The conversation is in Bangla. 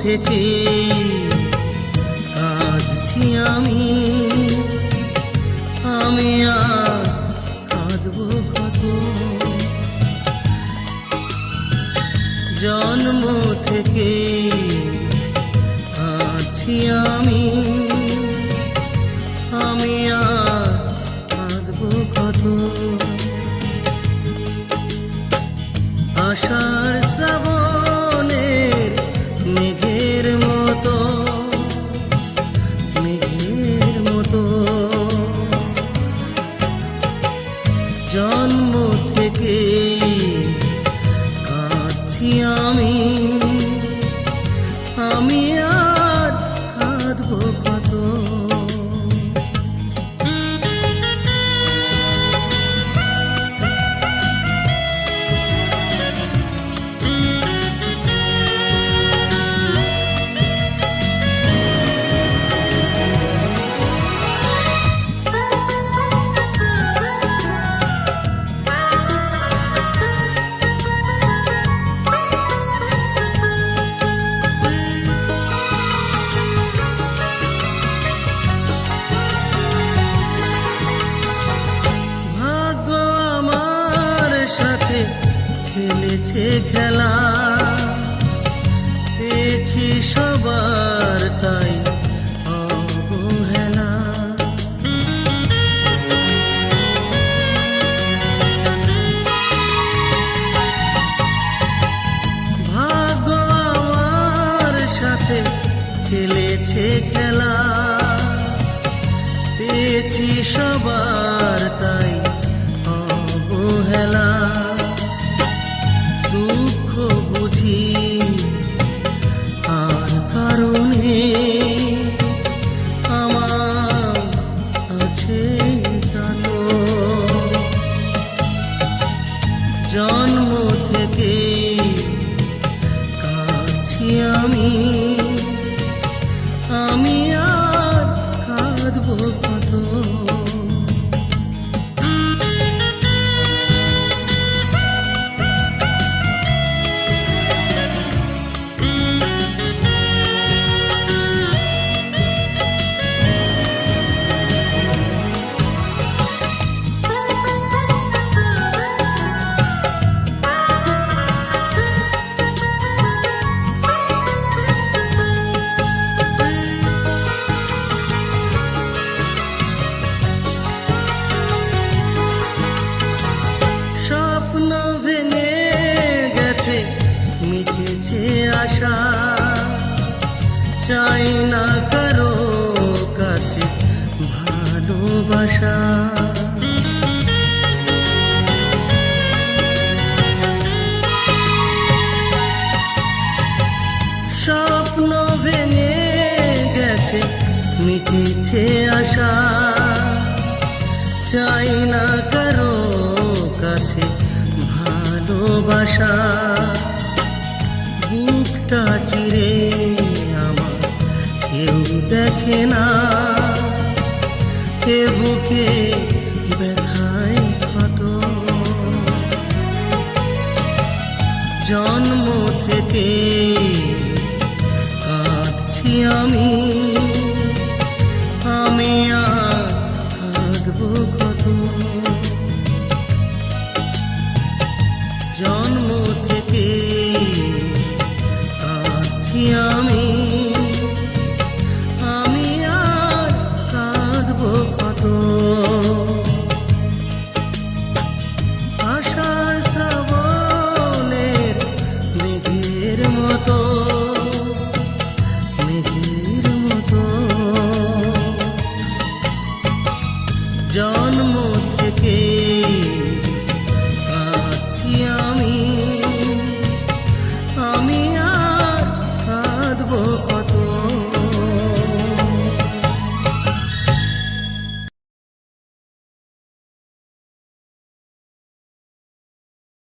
থেকে কাঁদছি আমি আর কাঁদবো কত। জন্ম থেকে কাঁদছি আমি আর কাঁদবো কত। আষাঢ় শ্রাবণের মেঘের মতো জন্ম থেকে কাঁদছি আমি আর কাঁদবো কত। খেলেছে খেলা পেয়েছি সবার তাই অবহেলা। ভাগ্য আমার সাথে খেলেছে খেলা পেয়েছি সবার তাই অবহেলা। দুঃখ বুঝি আর কারণে আমার আছে জানো। জন্ম থেকে কাঁদছি আমি আর কাঁদবো কত। মিটেছে আশা চাই না কারো কাছে ভালোবাসা। স্বপ্ন ভেঙে গেছে মিটেছে আশা চাই না কারো কাছে ভালোবাসা। বুকটা চিরে আমার কেউ দেখে না কে বুকে ব্যথায় ক্ষত। জন্ম থেকে কাঁদছি আমি আর কাঁদবো কত। জন্ম থেকে কাঁদছি